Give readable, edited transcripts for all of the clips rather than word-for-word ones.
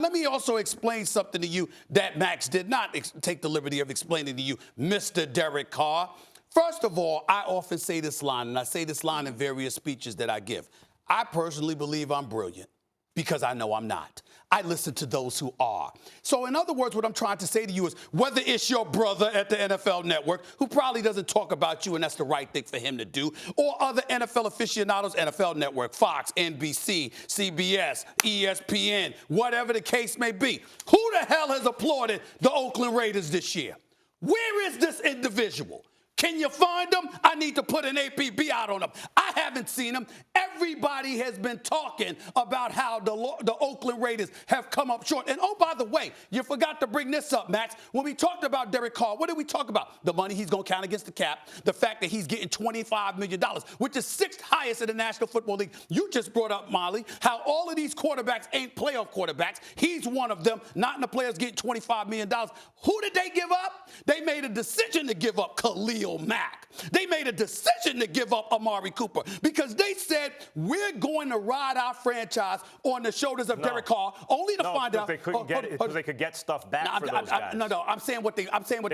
Let me also explain something to you that Max did not take the liberty of explaining to you, Mr. Derek Carr. First of all, I often say this line, and I say this line in various speeches that I give. I personally believe I'm brilliant because I know I'm not. I listen to those who are. So in other words, what I'm trying to say to you is whether it's your brother at the NFL Network, who probably doesn't talk about you and that's the right thing for him to do, or other NFL aficionados, NFL Network, Fox, NBC, CBS, ESPN, whatever the case may be, who the hell has applauded the Oakland Raiders this year? Where is this individual? Can you find them? I need to put an APB out on them. I haven't seen them. Everybody has been talking about how the Oakland Raiders have come up short. And oh, by the way, you forgot to bring this up, Max. When we talked about Derek Carr, what did we talk about? The money he's going to count against the cap, the fact that he's getting $25 million, which is 6th highest in the National Football League. You just brought up, Molly, how all of these quarterbacks ain't playoff quarterbacks. He's one of them, not in the players getting $25 million. Who did they give up? They made a decision to give up Khalil Mack. They made a decision to give up Amari Cooper because they said we're going to ride our franchise on the shoulders of Derek Carr, only to find out they couldn't get it because they could get stuff back for those guys. No, I'm saying what they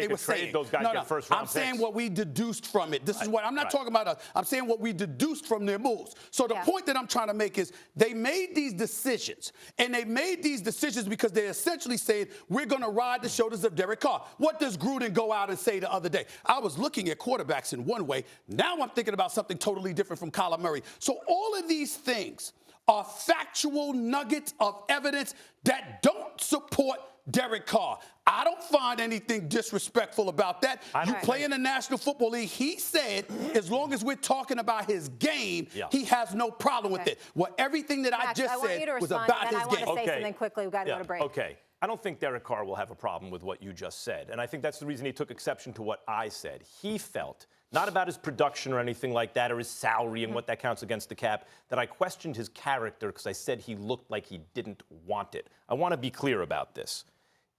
were saying. Those guys get first round I'm saying what we deduced from it. This is what I'm not talking about us. I'm saying what we deduced from their moves. So the point that I'm trying to make is they made these decisions, and they made these decisions because they essentially said we're going to ride the shoulders of Derek Carr. What does Gruden go out and say the other day? I was looking at quarterbacks in one way. Now I'm thinking about something totally different from Kyler Murray. So all of these things are factual nuggets of evidence that don't support Derek Carr. I don't find anything disrespectful about that. You play in the National Football League. He said, as long as we're talking about his game, he has no problem with it. Well, everything that Max, I just said was about his game. I want to say something quickly. We've got to go to break. Okay. I don't think Derek Carr will have a problem with what you just said. And I think that's the reason he took exception to what I said. He felt, not about his production or anything like that, or his salary and what that counts against the cap, that I questioned his character because I said he looked like he didn't want it. I want to be clear about this.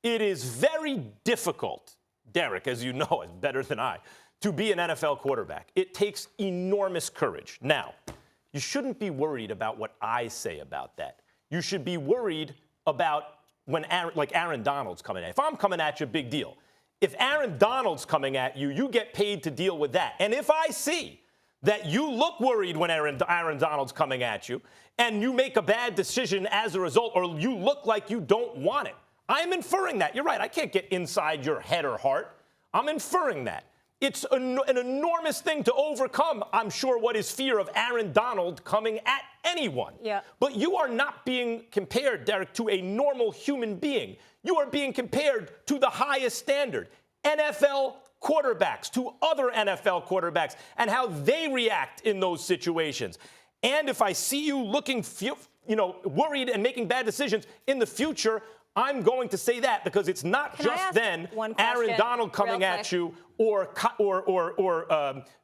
It is very difficult, Derek, as you know, is better than I, to be an NFL quarterback. It takes enormous courage. Now, you shouldn't be worried about what I say about that. You should be worried about when Aaron Donald's coming at. If I'm coming at you, big deal. If Aaron Donald's coming at you, you get paid to deal with that. And if I see that you look worried when Aaron Donald's coming at you and you make a bad decision as a result, or you look like you don't want it, I'm inferring that. You're right. I can't get inside your head or heart. I'm inferring that. It's an enormous thing to overcome, I'm sure, what is fear of Aaron Donald coming at anyone. Yeah. But you are not being compared, Derek, to a normal human being. You are being compared to the highest standard, NFL quarterbacks, to other NFL quarterbacks, and how they react in those situations. And if I see you looking, worried and making bad decisions in the future, I'm going to say that because it's not just then Aaron Donald coming at you or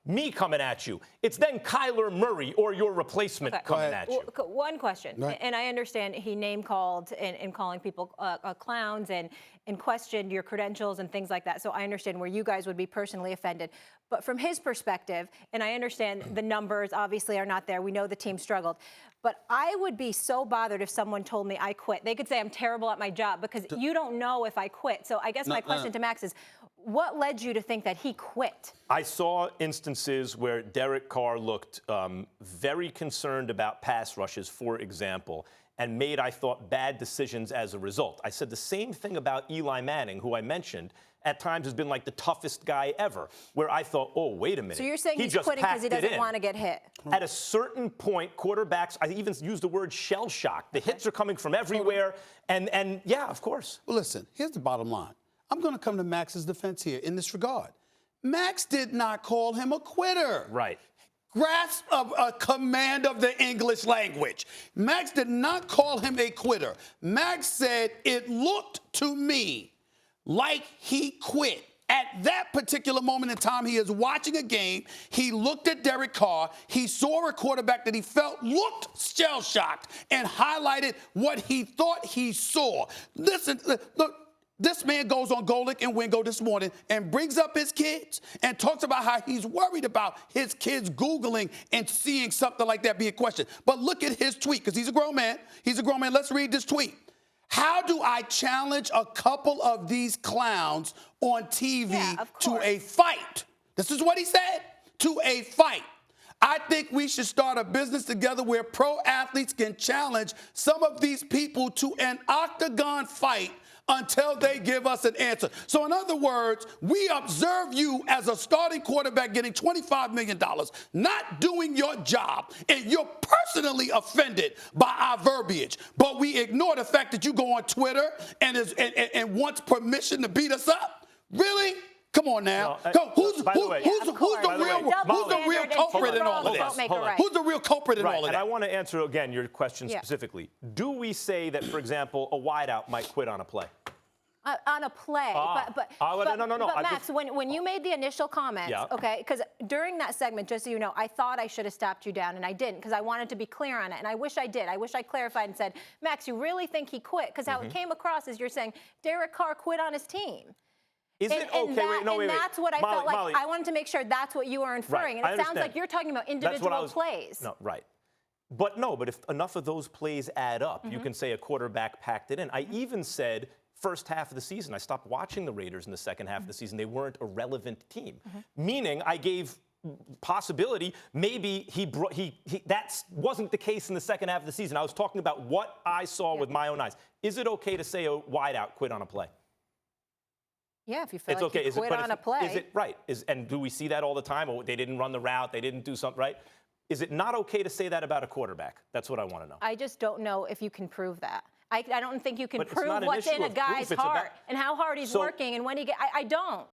me coming at you. It's then Kyler Murray or your replacement coming at you. One question, and I understand he name-called and calling people clowns and questioned your credentials and things like that, so I understand where you guys would be personally offended. But from his perspective, and I understand the numbers obviously are not there, we know the team struggled, but I would be so bothered if someone told me I quit. They could say I'm terrible at my job because you don't know if I quit. So I guess my question to Max is, what led you to think that he quit? I saw instances where Derek Carr looked very concerned about pass rushes, for example, and made, I thought, bad decisions as a result. I said the same thing about Eli Manning, who I mentioned, at times has been like the toughest guy ever, where I thought, oh, wait a minute. So you're saying he's quitting because he doesn't want to get hit? At a certain point, quarterbacks, I even used the word shell shock. The hits are coming from everywhere, and yeah, of course. Well, listen, here's the bottom line. I'm going to come to Max's defense here in this regard. Max did not call him a quitter. Right. Grasp of a command of the English language. Max did not call him a quitter. Max said, it looked to me like he quit. At that particular moment in time, he is watching a game. He looked at Derek Carr. He saw a quarterback that he felt looked shell-shocked and highlighted what he thought he saw. Listen, look. This man goes on Golic and Wingo this morning and brings up his kids and talks about how he's worried about his kids Googling and seeing something like that being questioned. But look at his tweet, because he's a grown man. He's a grown man. Let's read this tweet. How do I challenge a couple of these clowns on TV Yeah, of to course. a fight? This is what he said, to a fight. I think we should start a business together where pro athletes can challenge some of these people to an octagon fight until they give us an answer. So in other words, we observe you as a starting quarterback getting $25 million, not doing your job, and you're personally offended by our verbiage. But we ignore the fact that you go on Twitter and wants permission to beat us up? Really? Come on now. Who's the real culprit in all of this? Who's the real culprit in all of that? And I want to answer again your question Yeah. specifically. Do we say that, for example, a wideout might quit on a play? On a play, but Max, when you made the initial comments, Yeah. okay, because during that segment, just so you know, I thought I should have stopped you down, and I didn't, because I wanted to be clear on it, and I wish I did. I wish I clarified and said, Max, you really think he quit? Because how it came across is you're saying Derek Carr quit on his team. Is it okay? And that's what I felt like. Molly, I wanted to make sure that's what you were inferring, Right, and it sounds like you're talking about individual plays. No, right. But if enough of those plays add up, you can say a quarterback packed it in. I even said first half of the season, I stopped watching the Raiders in the second half of the season. They weren't a relevant team, meaning I gave possibility maybe that wasn't the case in the second half of the season. I was talking about what I saw with my own eyes. Is it okay to say a wideout quit on a play? Yeah, if you feel It's like okay. you quit on a play. Is it right? And do we see that all the time? Oh, they didn't run the route. They didn't do something right. Is it not okay to say that about a quarterback? That's what I want to know. I just don't know if you can prove that. I don't think you can But it's prove not an what's issue in a of guy's proof. It's heart about- and how hard he's So- working and when he get. I don't.